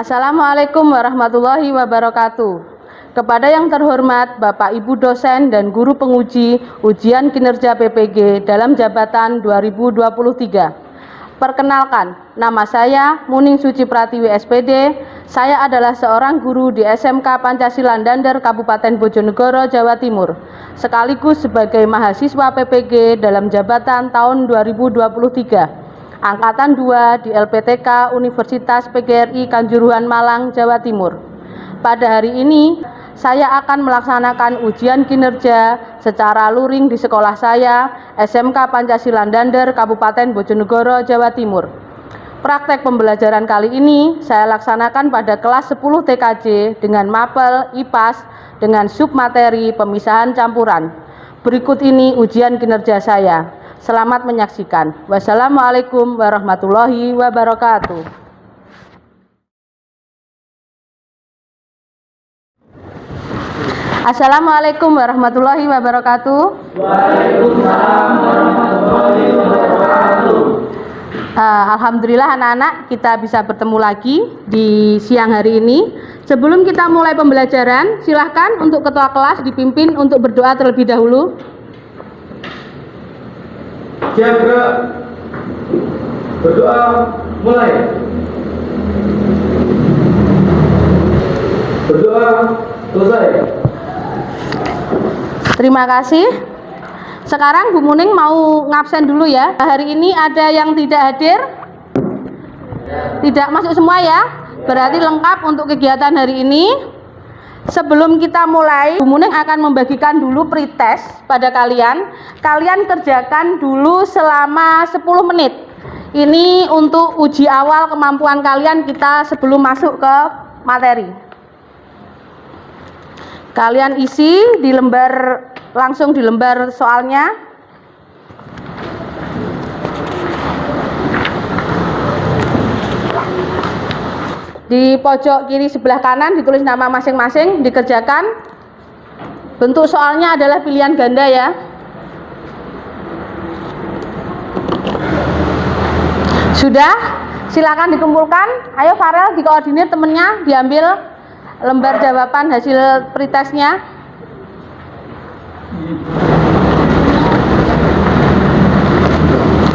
Assalamualaikum warahmatullahi wabarakatuh. Kepada yang terhormat Bapak Ibu dosen dan guru penguji ujian kinerja PPG dalam jabatan 2023. Perkenalkan, nama saya Muning Suci Pratiwi SPD. Saya adalah seorang guru di SMK Pancasila Dander Kabupaten Bojonegoro, Jawa Timur, sekaligus sebagai mahasiswa PPG dalam jabatan tahun 2023. Angkatan 2 di LPTK Universitas PGRI Kanjuruhan Malang, Jawa Timur. Pada hari ini, saya akan melaksanakan ujian kinerja secara luring di sekolah saya, SMK Pancasila Dander, Kabupaten Bojonegoro, Jawa Timur. Praktek pembelajaran kali ini saya laksanakan pada kelas 10 TKJ dengan mapel IPAS dengan submateri pemisahan campuran. Berikut ini ujian kinerja saya. Selamat menyaksikan. Wassalamualaikum warahmatullahi wabarakatuh. Assalamualaikum warahmatullahi wabarakatuh. Waalaikumsalam warahmatullahi wabarakatuh. Alhamdulillah anak-anak, kita bisa bertemu lagi di siang hari ini. Sebelum kita mulai pembelajaran, silahkan untuk ketua kelas dipimpin untuk berdoa terlebih dahulu. Siap gerak. Berdoa mulai. Berdoa selesai. Terima kasih. Sekarang Bu Muning mau ngabsen dulu ya. Hari ini ada yang tidak hadir? Tidak masuk semua ya? Berarti lengkap untuk kegiatan hari ini. Sebelum kita mulai, Bu Muning akan membagikan dulu pretest pada kalian. Kalian kerjakan dulu selama 10 menit. Ini untuk uji awal kemampuan kalian kita sebelum masuk ke materi. Kalian isi di lembar, langsung di lembar soalnya. Di pojok kiri sebelah kanan ditulis nama masing-masing, dikerjakan. Bentuk soalnya adalah pilihan ganda ya. Sudah? Silakan dikumpulkan. Ayo Farel dikoordinir temennya, diambil lembar jawaban hasil pretestnya.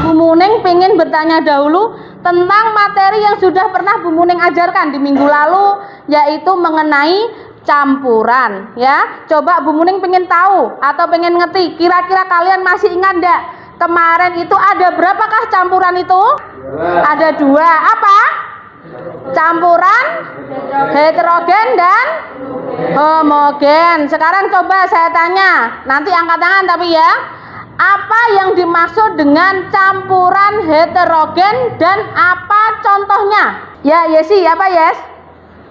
Bu Muning pengen bertanya dahulu tentang materi yang sudah pernah Bu Muning ajarkan di minggu lalu, yaitu mengenai campuran ya. Coba Bu Muning pengen tahu atau pengen ngerti, kira-kira kalian masih ingat enggak kemarin itu ada berapakah campuran itu? Ada 2. Apa? Campuran heterogen dan homogen. Sekarang coba saya tanya, nanti angkat tangan tapi ya. Apa yang dimaksud dengan campuran heterogen dan apa contohnya? Ya, Yesi, apa Yes?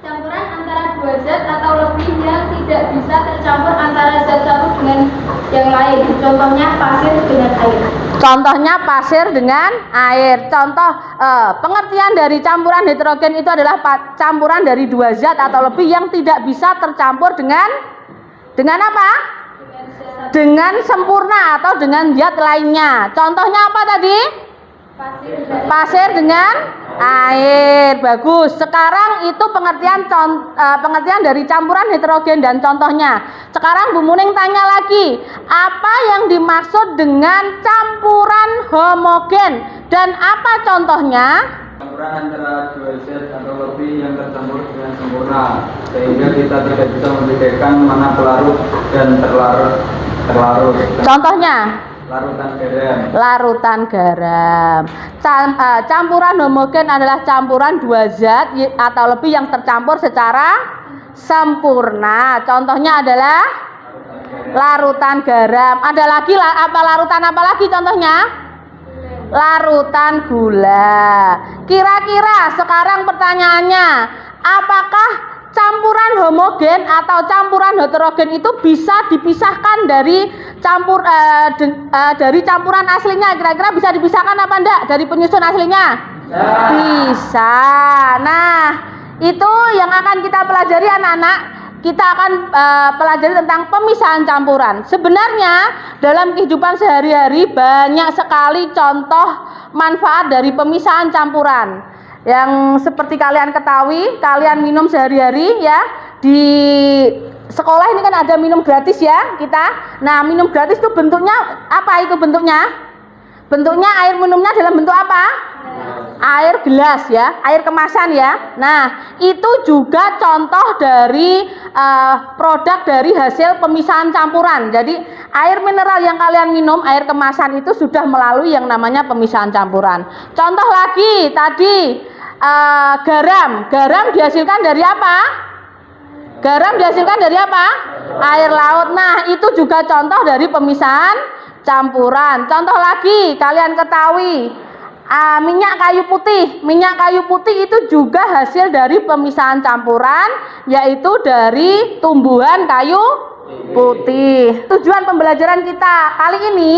Campuran antara 2 zat atau lebih yang tidak bisa tercampur antara zat satu dengan yang lain. Contohnya pasir dengan air. Contohnya pasir dengan air. Contoh pengertian dari campuran heterogen itu adalah campuran dari 2 zat atau lebih yang tidak bisa tercampur dengan apa? Dengan sempurna atau dengan zat lainnya. Contohnya apa tadi? Pasir dengan air. Bagus. Sekarang itu pengertian dari campuran heterogen dan contohnya. Sekarang Bu Muning tanya lagi, apa yang dimaksud dengan campuran homogen dan apa contohnya? Campuran antara 2 zat atau lebih yang tercampur dengan sempurna, sehingga kita tidak bisa membedakan mana pelarut dan terlarut. Contohnya? Larutan garam. Larutan garam. Campuran homogen adalah campuran 2 zat atau lebih yang tercampur secara sempurna. Contohnya adalah larutan garam. Ada lagi apa larutan apa lagi contohnya? Larutan gula. Kira-kira sekarang pertanyaannya, apakah campuran homogen atau campuran heterogen itu bisa dipisahkan dari dari campuran aslinya? Kira-kira bisa dipisahkan apa enggak dari penyusun aslinya? Bisa. Nah, itu yang akan kita pelajari anak-anak. Kita akan pelajari tentang pemisahan campuran. Sebenarnya dalam kehidupan sehari-hari banyak sekali contoh manfaat dari pemisahan campuran. Yang seperti kalian ketahui, kalian minum sehari-hari ya. Di sekolah ini kan ada minum gratis ya kita. Nah, minum gratis itu bentuknya apa itu bentuknya? Bentuknya air minumnya dalam bentuk apa? Air gelas ya, air kemasan ya. Nah, itu juga contoh dari produk dari hasil pemisahan campuran. Jadi, air mineral yang kalian minum, air kemasan itu sudah melalui yang namanya pemisahan campuran. Contoh lagi tadi garam. Garam dihasilkan dari apa? Garam dihasilkan dari apa? Air laut. Nah, itu juga contoh dari pemisahan campuran. Contoh lagi, kalian ketahui minyak kayu putih. Minyak kayu putih itu juga hasil dari pemisahan campuran, yaitu dari tumbuhan kayu putih. Tujuan pembelajaran kita kali ini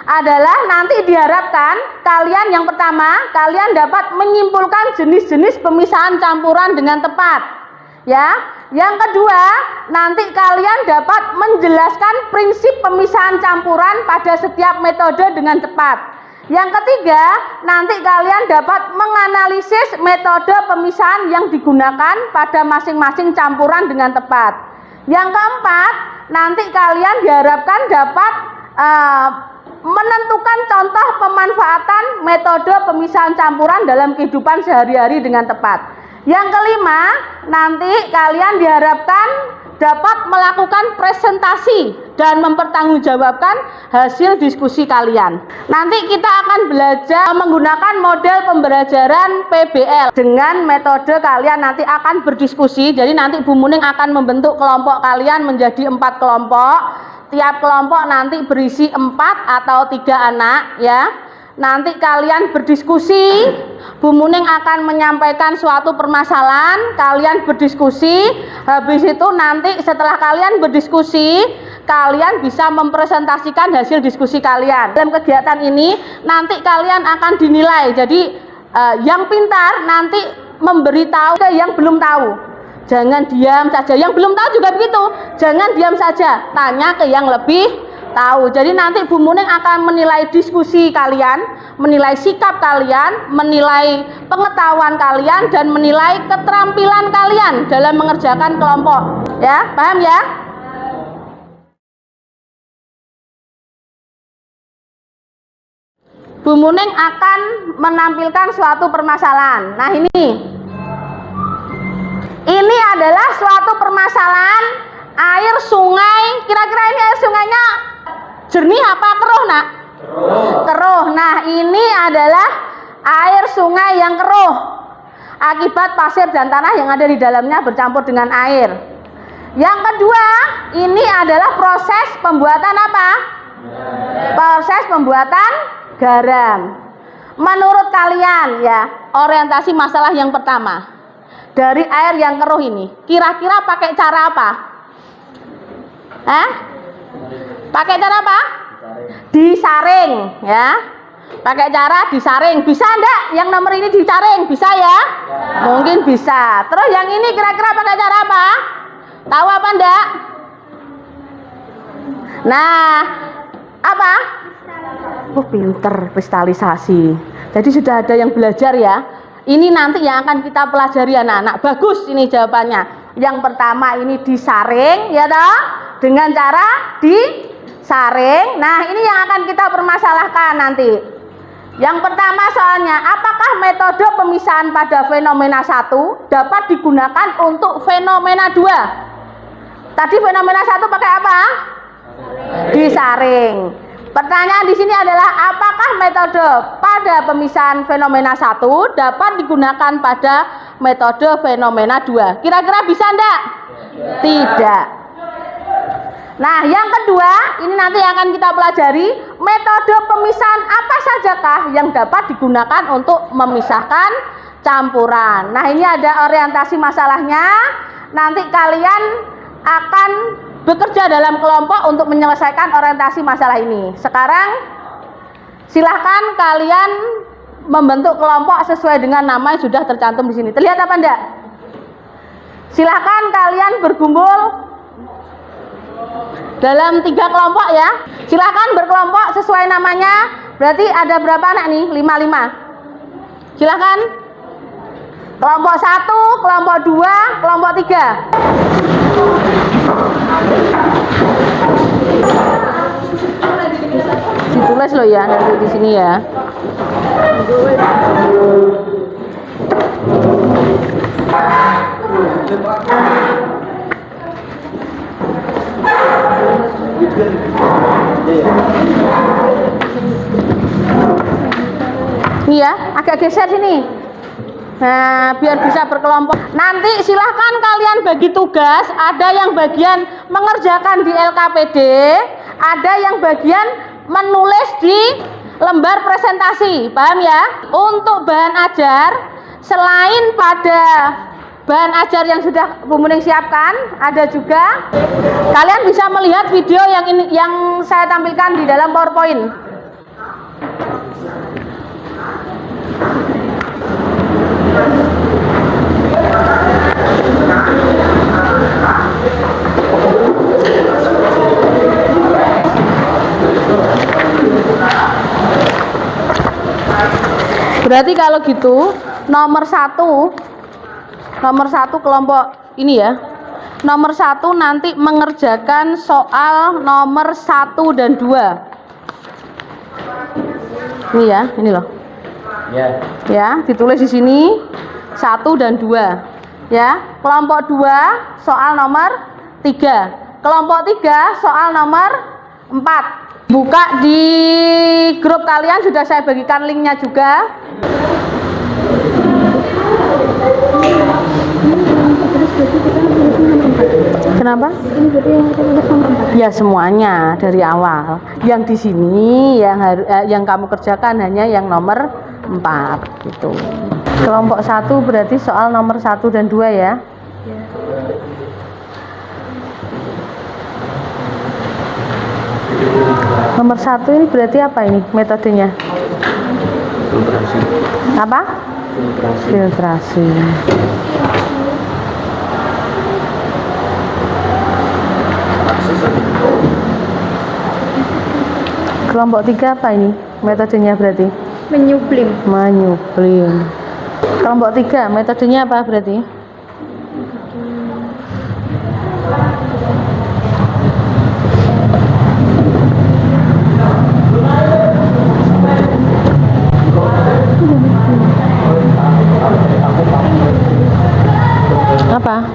adalah nanti diharapkan kalian yang pertama, kalian dapat menyimpulkan jenis-jenis pemisahan campuran dengan tepat. Ya, yang kedua, nanti kalian dapat menjelaskan prinsip pemisahan campuran pada setiap metode dengan cepat. Yang ketiga, nanti kalian dapat menganalisis metode pemisahan yang digunakan pada masing-masing campuran dengan tepat. Yang keempat, nanti kalian diharapkan dapat menentukan contoh pemanfaatan metode pemisahan campuran dalam kehidupan sehari-hari dengan tepat. Yang kelima, nanti kalian diharapkan dapat melakukan presentasi dan mempertanggungjawabkan hasil diskusi kalian. Nanti kita akan belajar menggunakan model pembelajaran PBL. Dengan metode kalian nanti akan berdiskusi. Jadi nanti Bu Muning akan membentuk kelompok kalian menjadi 4 kelompok. Tiap kelompok nanti berisi 4 atau 3 anak ya. Nanti kalian berdiskusi, Bu Muning akan menyampaikan suatu permasalahan, kalian berdiskusi, habis itu nanti setelah kalian berdiskusi, kalian bisa mempresentasikan hasil diskusi kalian. Dalam kegiatan ini, nanti kalian akan dinilai, jadi yang pintar nanti memberitahu ke yang belum tahu. Jangan diam saja, yang belum tahu juga begitu, jangan diam saja, tanya ke yang lebih tahu. Jadi nanti Bu Muning akan menilai diskusi kalian, menilai sikap kalian, menilai pengetahuan kalian, dan menilai keterampilan kalian dalam mengerjakan kelompok. Ya, paham ya? Bu Muning akan menampilkan suatu permasalahan. Nah, ini adalah suatu permasalahan air sungai. Kira-kira ini air sungainya jernih apa keruh, Nak? Keruh. Nah, ini adalah air sungai yang keruh akibat pasir dan tanah yang ada di dalamnya bercampur dengan air. Yang kedua, ini adalah proses pembuatan apa? Proses pembuatan garam. Menurut kalian ya, orientasi masalah yang pertama dari air yang keruh ini, kira-kira pakai cara apa? Pakai cara apa? Disaring ya. Pakai cara disaring. Bisa enggak yang nomor ini disaring? Bisa ya? Mungkin bisa. Terus yang ini kira-kira pakai cara apa? Tahu apa enggak? Nah, apa? Pinter, kristalisasi. Jadi sudah ada yang belajar ya. Ini nanti yang akan kita pelajari anak-anak. Bagus ini jawabannya. Yang pertama ini disaring ya toh? Dengan cara disaring. Nah, ini yang akan kita permasalahkan nanti. Yang pertama soalnya, apakah metode pemisahan pada fenomena 1 dapat digunakan untuk fenomena 2? Tadi fenomena 1 pakai apa? Disaring. Pertanyaan di sini adalah apakah metode pada pemisahan fenomena 1 dapat digunakan pada metode fenomena 2? Kira-kira bisa enggak? Tidak. Nah, yang kedua, ini nanti akan kita pelajari metode pemisahan apa sajakah yang dapat digunakan untuk memisahkan campuran. Nah, ini ada orientasi masalahnya. Nanti kalian akan bekerja dalam kelompok untuk menyelesaikan orientasi masalah ini. Sekarang silahkan kalian membentuk kelompok sesuai dengan nama yang sudah tercantum di sini. Terlihat apa enggak? Silahkan kalian berkumpul dalam 3 kelompok ya. Silahkan berkelompok sesuai namanya. Berarti ada berapa anak nih? 5. Silahkan. Kelompok 1, kelompok 2, kelompok 3. Ditulis loh ya, nanti di sini ya. Ini ya, agak geser sini. Nah, biar bisa berkelompok. Nanti silahkan kalian bagi tugas. Ada yang bagian mengerjakan di LKPD, ada yang bagian menulis di lembar presentasi. Paham ya? Untuk bahan ajar, selain pada bahan ajar yang sudah Bu Muning siapkan, ada juga kalian bisa melihat video yang saya tampilkan di dalam PowerPoint. Berarti kalau gitu nomor satu kelompok ini ya, nomor 1 nanti mengerjakan soal nomor 1 dan 2. Ini ya, ini loh. Ya, ditulis di sini 1 dan 2. Ya, kelompok 2 soal nomor 3. Kelompok 3 soal nomor 4. Buka di grup kalian, sudah saya bagikan linknya juga. Kenapa? Ya semuanya dari awal. Yang di sini yang kamu kerjakan hanya yang nomor 4 gitu. Kelompok 1 berarti soal nomor 1 dan 2 ya. Nomor 1 ini berarti apa ini metodenya? Filtrasi. Apa? Filtrasi. Kelompok 3 apa ini metodenya berarti? Menyublim. Menyublim. Kelompok 3 metodenya apa berarti? Apa?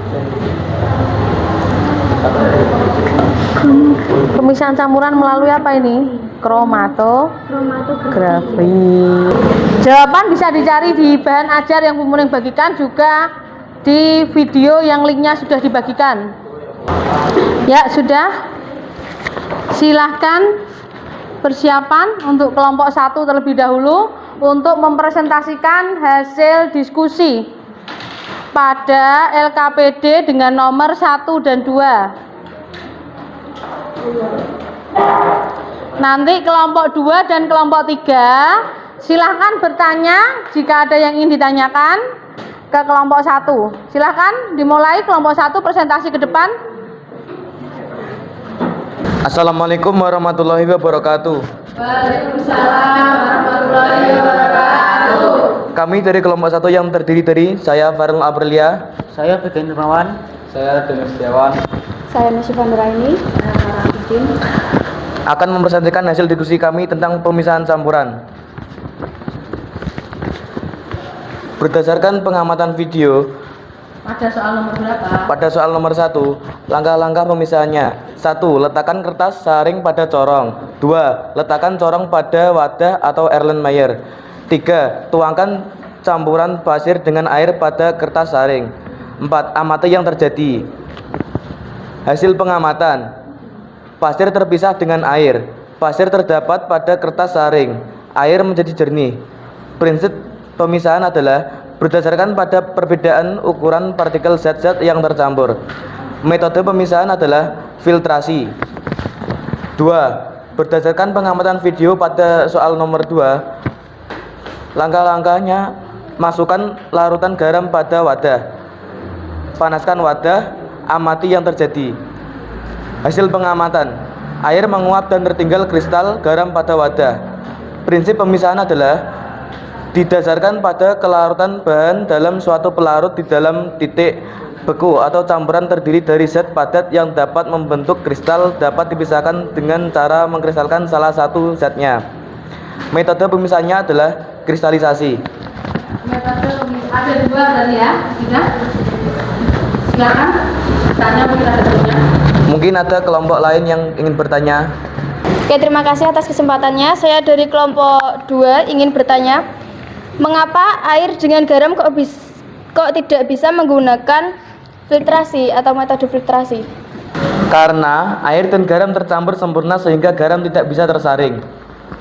Pemisahan campuran melalui apa ini? Kromatografi. Jawaban bisa dicari di bahan ajar yang Bu Muning bagikan, juga di video yang linknya sudah dibagikan. Ya sudah. Silahkan persiapan untuk kelompok 1 terlebih dahulu untuk mempresentasikan hasil diskusi pada LKPD dengan nomor 1 dan 2. Nanti kelompok 2 dan kelompok 3 silahkan bertanya jika ada yang ingin ditanyakan ke kelompok 1. Silahkan dimulai kelompok 1 presentasi ke depan. Assalamualaikum warahmatullahi wabarakatuh. Waalaikumsalam warahmatullahi wabarakatuh. Kami dari kelompok 1 yang terdiri dari saya Farul Aprilia, Saya Begen Nurmawan. saya Demis Setiawan, Saya Nasifa Nuraini. akan mempresentasikan hasil diskusi kami tentang pemisahan campuran. Berdasarkan pengamatan video Pada soal nomor berapa? pada soal nomor 1, langkah-langkah pemisahannya. 1. Letakkan kertas saring pada corong. 2. Letakkan corong pada wadah atau Erlenmeyer. 3. Tuangkan campuran pasir dengan air pada kertas saring. 4. Amati yang terjadi. Hasil pengamatan: pasir terpisah dengan air. Pasir terdapat pada kertas saring. Air menjadi jernih. Prinsip pemisahan adalah berdasarkan pada perbedaan ukuran partikel zat-zat yang tercampur. Metode pemisahan adalah filtrasi. 2. Berdasarkan pengamatan video pada soal nomor 2, langkah-langkahnya: masukkan larutan garam pada wadah. Panaskan wadah, amati yang terjadi. Hasil pengamatan: air menguap dan tertinggal kristal garam pada wadah. Prinsip pemisahan adalah didasarkan pada kelarutan bahan dalam suatu pelarut di dalam titik beku atau campuran terdiri dari zat padat yang dapat membentuk kristal dapat dipisahkan dengan cara mengkristalkan salah satu zatnya. Metode pemisahannya adalah kristalisasi. Ada dua tadi ya, tiga. Silakan tanya mungkin ada tanya. Mungkin ada kelompok lain yang ingin bertanya. Oke, terima kasih atas kesempatannya. Saya dari kelompok 2 ingin bertanya, mengapa air dengan garam kok tidak bisa menggunakan filtrasi atau metode filtrasi? Karena air dan garam tercampur sempurna sehingga garam tidak bisa tersaring.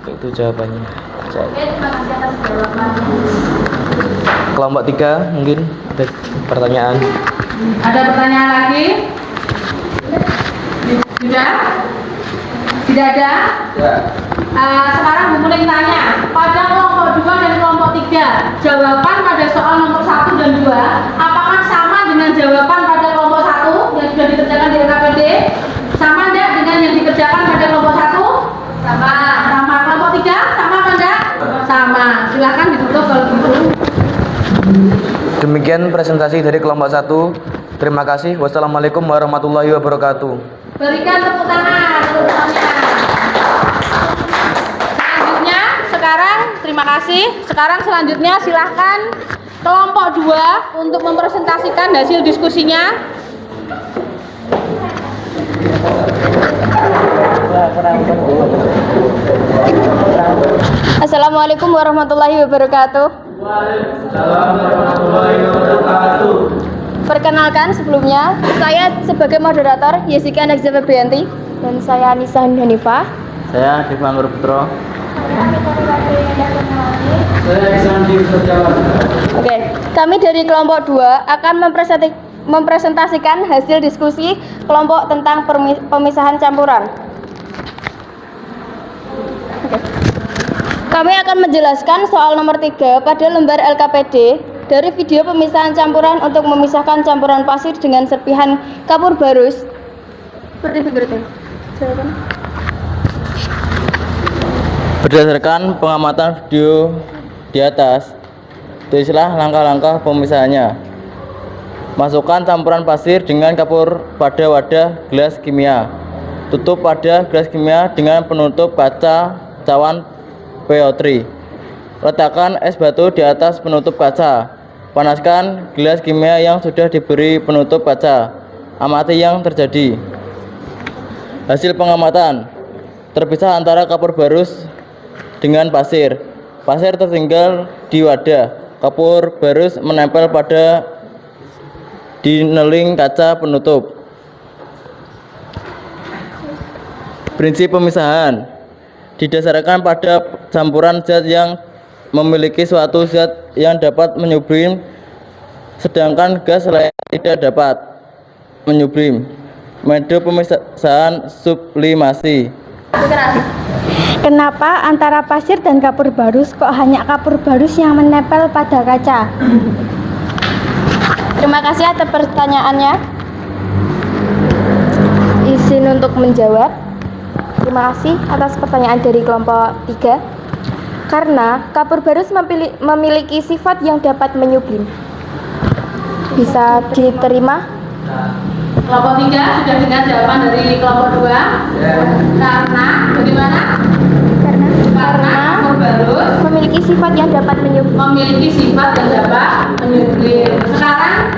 Itu jawabannya. Oke, terima kasih atas jawabannya. Kelompok 3 mungkin ada pertanyaan. Ada pertanyaan lagi? Sudah? Tidak ada? Sekarang Bu Muling tanya, pada kelompok 2 dan kelompok 3, jawaban pada soal nomor 1 dan 2 apakah sama dengan jawaban pada kelompok 1 yang sudah dikerjakan di LKPD? Sama enggak dengan yang dikerjakan pada kelompok 1? Sama. Sama. Kelompok 3 sama apa enggak? Sama. Silakan ditutup kalau gitu. Demikian presentasi dari kelompok 1. Terima kasih. Wassalamualaikum warahmatullahi wabarakatuh. Berikan tepuk tangan semuanya. Selanjutnya, terima kasih. Sekarang selanjutnya silahkan kelompok 2 untuk mempresentasikan hasil diskusinya. Assalamualaikum warahmatullahi wabarakatuh. Waalaikumsalam warahmatullahi wabarakatuh. Perkenalkan sebelumnya, saya sebagai moderator Yesika Nagza Febrianti dan saya Nisa Hanifah. Saya Diva Anggur Putro. Oke, kami dari kelompok 2 akan mempresentasikan hasil diskusi kelompok tentang pemisahan campuran. Oke. Kami akan menjelaskan soal nomor 3 pada lembar LKPD dari video pemisahan campuran untuk memisahkan campuran pasir dengan serpihan kapur barus. Seperti berikut. Berdasarkan pengamatan video di atas, tulislah langkah-langkah pemisahannya. Masukkan campuran pasir dengan kapur pada wadah gelas kimia. Tutup pada gelas kimia dengan penutup kaca cawan PO3. Letakkan es batu di atas penutup kaca. Panaskan gelas kimia yang sudah diberi penutup kaca. Amati yang terjadi. Hasil pengamatan: terpisah antara kapur barus dengan pasir. Pasir tertinggal di wadah. Kapur barus menempel pada dineling kaca penutup. Prinsip pemisahan didasarkan pada campuran zat yang memiliki suatu zat yang dapat menyublim, sedangkan gas lain tidak dapat menyublim. Metode pemisahan sublimasi. Kenapa antara pasir dan kapur barus kok hanya kapur barus yang menempel pada kaca? Terima kasih atas pertanyaannya. Izin untuk menjawab. Terima kasih atas pertanyaan dari kelompok 3. Karena kapur barus memiliki sifat yang dapat menyublim. Bisa diterima? Kelompok 3 sudah dengar jawaban dari kelompok 2. Karena bagaimana? Karena kapur barus Memiliki sifat yang dapat menyublim. Sekarang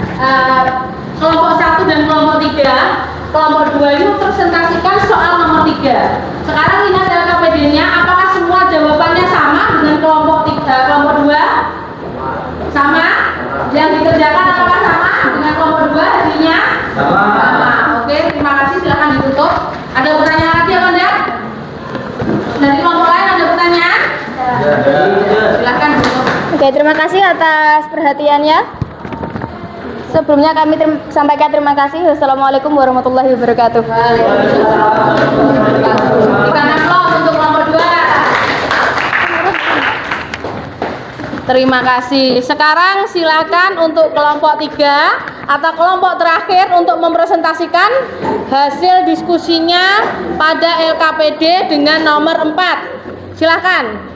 kelompok 1 dan kelompok 3, kelompok 2 ini mempresentasikan soal nomor 3. Sekarang lihat LKPD-nya, apakah semua jawabannya sama dengan kelompok 2? Sama? Yang dikerjakan apakah sama dengan kelompok 2 hasilnya? Sama. Oke, terima kasih, silakan ditutup. Ada pertanyaan lagi apa enggak? Dari kelompok lain ada pertanyaan? Silakan ditutup. Oke, terima kasih atas perhatiannya. Sebelumnya kami sampaikan terima kasih. Wassalamualaikum warahmatullahi wabarakatuh. Berikan aplaus untuk kelompok 2. Terima kasih. Sekarang silakan untuk kelompok 3 atau kelompok terakhir untuk mempresentasikan hasil diskusinya pada LKPD dengan nomor 4. Silakan.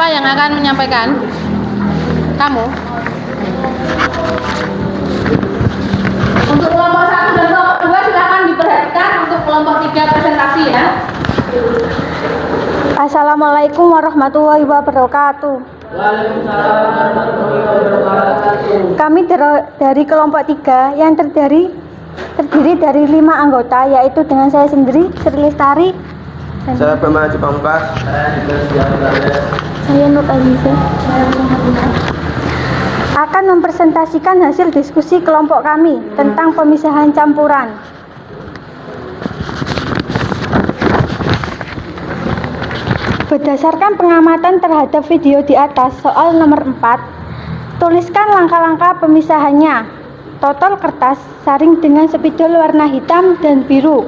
Siapa yang akan menyampaikan? Kamu? Untuk kelompok 1 dan kelompok 2 silakan diperhatikan, untuk kelompok 3 presentasi ya. Assalamualaikum warahmatullahi wabarakatuh. Kami dari kelompok 3 yang terdiri dari 5 anggota, yaitu dengan saya sendiri, Sri Lestari, Saya Bama Haji Pamungkas. saya Nur Aliza, akan mempresentasikan hasil diskusi kelompok kami tentang pemisahan campuran. Berdasarkan pengamatan terhadap video di atas, soal nomor 4, tuliskan langkah-langkah pemisahannya. Total kertas, saring dengan spidol warna hitam dan biru.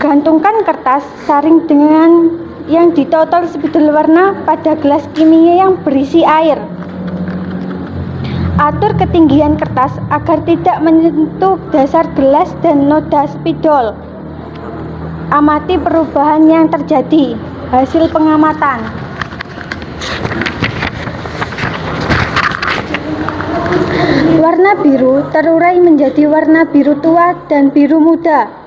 Gantungkan kertas, saring dengan yang ditotol spidol warna pada gelas kimia yang berisi air. Atur ketinggian kertas agar tidak menyentuh dasar gelas dan noda spidol. Amati perubahan yang terjadi. Hasil pengamatan. Warna biru terurai menjadi warna biru tua dan biru muda.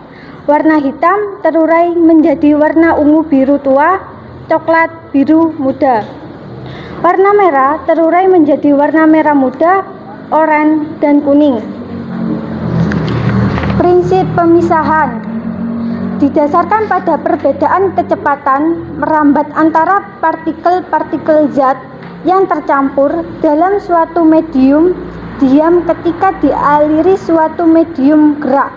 Warna hitam terurai menjadi warna ungu biru tua, coklat biru muda. Warna merah terurai menjadi warna merah muda, oranye dan kuning. Prinsip pemisahan didasarkan pada perbedaan kecepatan merambat antara partikel-partikel zat yang tercampur dalam suatu medium diam ketika dialiri suatu medium gerak.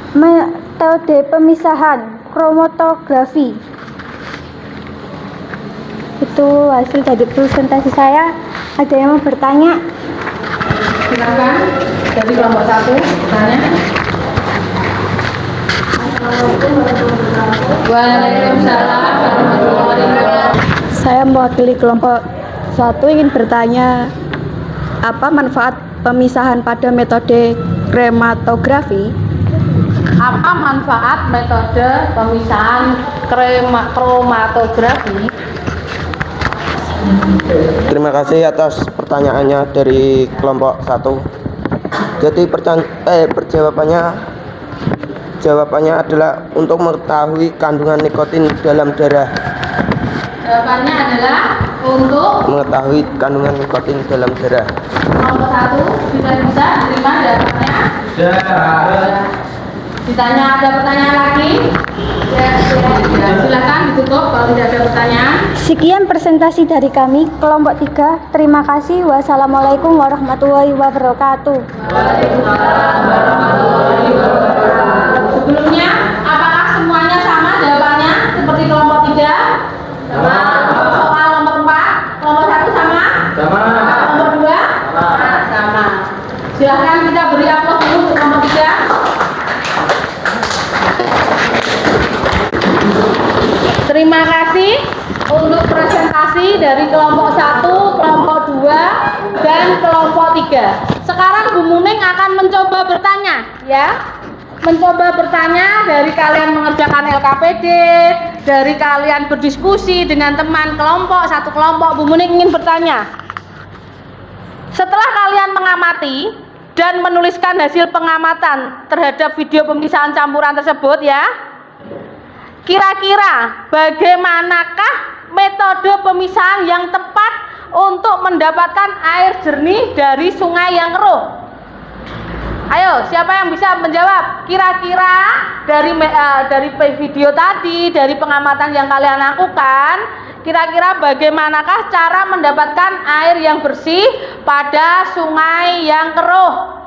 Metode pemisahan kromatografi. Itu hasil dari presentasi saya. Ada yang mau bertanya? Silakan dari kelompok 1 bertanya. Waalaikumsalam warahmatullahi wabarakatuh. Saya mewakili kelompok 1 ingin bertanya, apa manfaat pemisahan pada metode kromatografi? Apa manfaat metode pemisahan kromatografi? Terima kasih atas pertanyaannya dari kelompok 1. Jadi jawabannya adalah untuk mengetahui kandungan nikotin dalam darah. Jawabannya adalah untuk Mengetahui kandungan nikotin dalam darah. kelompok 1 bisa diterima jawabannya? Ditanya ada pertanyaan lagi? Ya, silakan ditutup kalau tidak ada pertanyaan. Sekian presentasi dari kami, kelompok 3. Terima kasih. Wassalamualaikum warahmatullahi wabarakatuh. Sebelumnya, apakah semuanya sama jawabannya seperti kelompok 3? Sama. Soal nomor 4, kelompok 1 sama? Sama. Nomor 2? Sama. Silahkan kita beri aplaus dulu untuk kelompok 3. Terima kasih untuk presentasi dari kelompok 1, kelompok 2, dan kelompok 3. Sekarang Bu Muning akan mencoba bertanya, ya. Mencoba bertanya dari kalian mengerjakan LKPD, dari kalian berdiskusi dengan teman kelompok, satu kelompok. Bu Muning ingin bertanya. Setelah kalian mengamati dan menuliskan hasil pengamatan terhadap video pemisahan campuran tersebut, ya. Kira-kira bagaimanakah metode pemisahan yang tepat untuk mendapatkan air jernih dari sungai yang keruh? Ayo, siapa yang bisa menjawab? Kira-kira dari video tadi, dari pengamatan yang kalian lakukan, kira-kira bagaimanakah cara mendapatkan air yang bersih pada sungai yang keruh?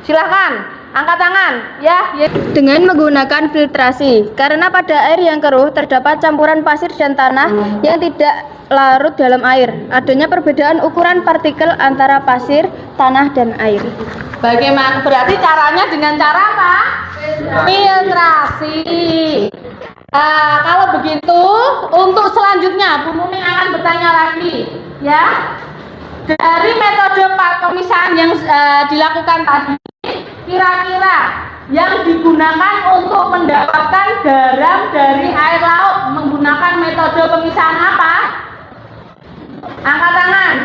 Silahkan. Angkat tangan, ya. Dengan menggunakan filtrasi, karena pada air yang keruh terdapat campuran pasir dan tanah yang tidak larut dalam air. Adanya perbedaan ukuran partikel antara pasir, tanah, dan air. Bagaimana? Berarti caranya dengan cara apa? Filtrasi. Kalau begitu, untuk selanjutnya Bu Muning akan bertanya lagi, ya. Dari metode pemisahan yang dilakukan tadi, kira-kira yang digunakan untuk mendapatkan garam dari air laut menggunakan metode pemisahan apa? Angkat tangan.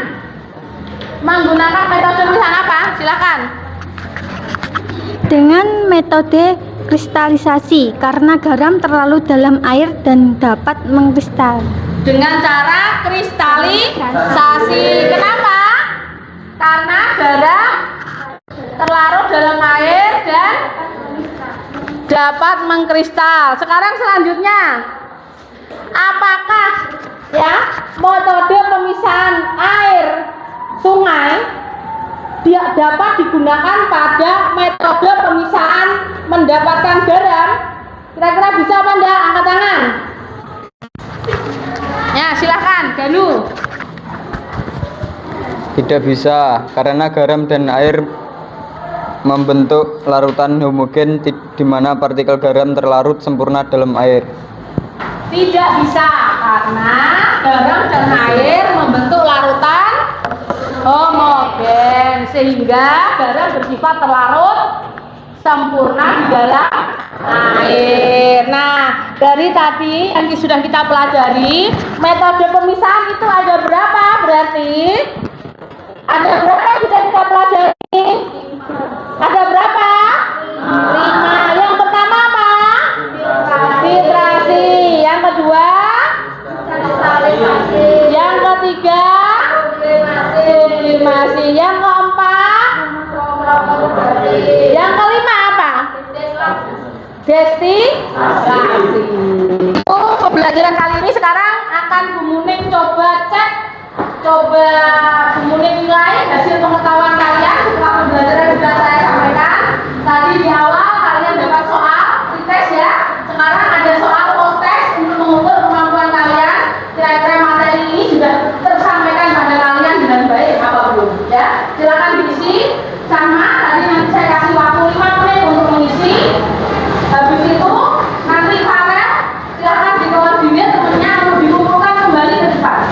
Menggunakan metode pemisahan apa? Silakan. Dengan metode kristalisasi karena garam terlalu dalam air dan dapat mengkristal. Dengan cara kristalisasi. Kenapa? Karena garam terlarut dalam air dan dapat mengkristal. Sekarang selanjutnya, apakah ya metode pemisahan air sungai dapat digunakan pada metode pemisahan mendapatkan garam? Kira-kira bisa apa enggak? Angkat tangan. Ya, silakan, Ganu. Tidak bisa, karena garam dan air membentuk larutan homogen di mana partikel garam terlarut sempurna dalam air. Tidak bisa, karena garam dan air membentuk larutan homogen sehingga garam bersifat terlarut sempurna di dalam air. Nah, dari tadi yang sudah kita pelajari, metode pemisahan itu ada berapa? Berarti ada berapa yang sudah kita pelajari? Ada berapa? 5. Yang pertama apa? Filtrasi. Yang kedua? Yang ketiga? Sublimasi. Yang keempat? Yang kelima apa? Destilasi. Pembelajaran kali ini sekarang akan Bu Muning coba cek, coba Bu Muning nilai hasil pengetahuan kalian setelah pembelajaran yang sudah saya sampaikan. Tadi di awal kalian dapat soal tes ya. Sekarang ada soal post test untuk mengukur kemampuan kalian. Kira-kira materi ini sudah tersampaikan pada kalian dengan baik apa belum? Ya, silakan diisi. Sama tadi nanti saya kasih waktu 5 menit untuk mengisi. Habis itu nanti Farel silakan dikoordinir temannya untuk dikumpulkan kembali ke depan.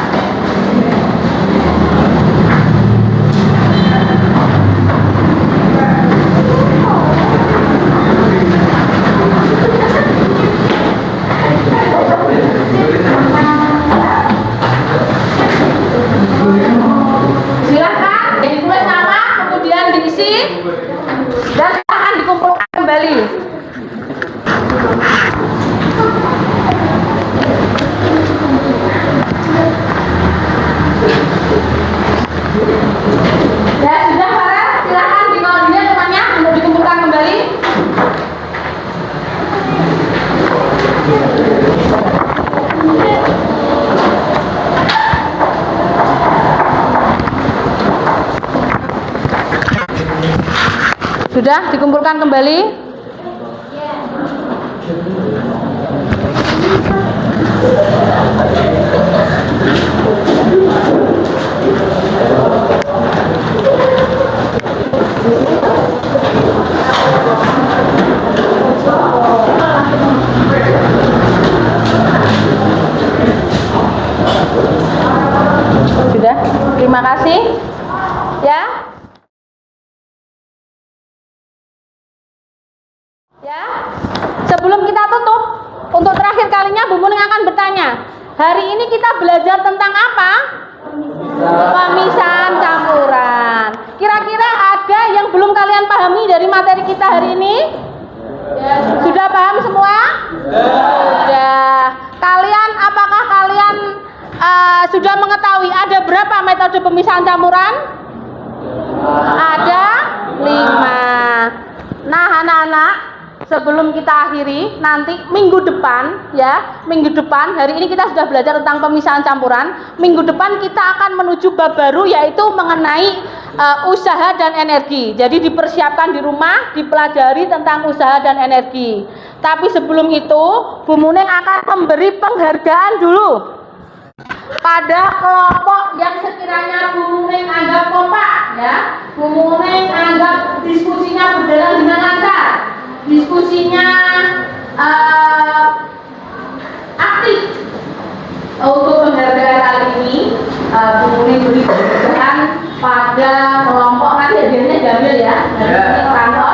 Silakan ditulis nama, kemudian diisi dan akan dikumpulkan kembali. Ya sudah Farel, silakan dikoordinir temannya untuk dikumpulkan kembali. Sudah dikumpulkan kembali? Sudah, terima kasih. Ya. Ya, sebelum kita tutup, untuk terakhir kalinya Bu Muning akan bertanya, hari ini kita belajar tentang apa? Pemisahan campuran. Kira-kira ada yang belum kalian pahami dari materi kita hari ini? Sudah paham semua? Sudah. Kalian, apakah kalian sudah mengetahui ada berapa metode pemisahan campuran? Ada 5. Nah, anak-anak, sebelum kita akhiri nanti minggu depan ya, minggu depan, hari ini kita sudah belajar tentang pemisahan campuran. Minggu depan kita akan menuju bab baru, yaitu mengenai usaha dan energi. Jadi dipersiapkan di rumah, dipelajari tentang usaha dan energi. Tapi sebelum itu Bu Muning akan memberi penghargaan dulu pada kelompok yang sekiranya Bu Muning anggap kompak ya, Bu Muning anggap diskusinya berjalan dengan lancar, diskusinya aktif. Untuk penghargaan kali ini Bu Muning beri penghargaan pada kelompok, nanti hadiahnya diambil ya dari kantor.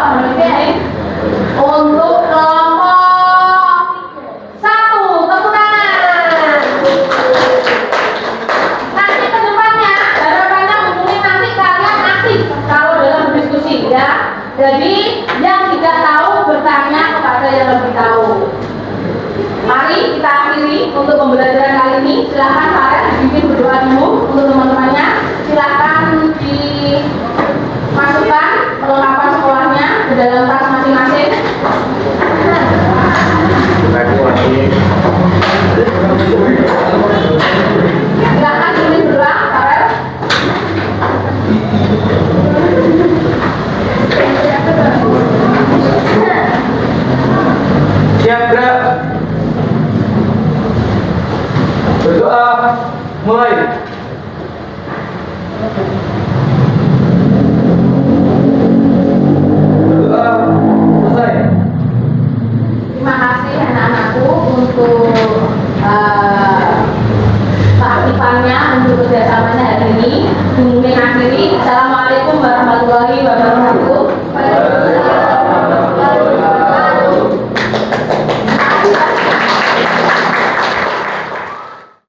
untuk pembelajaran kali ini. Silakan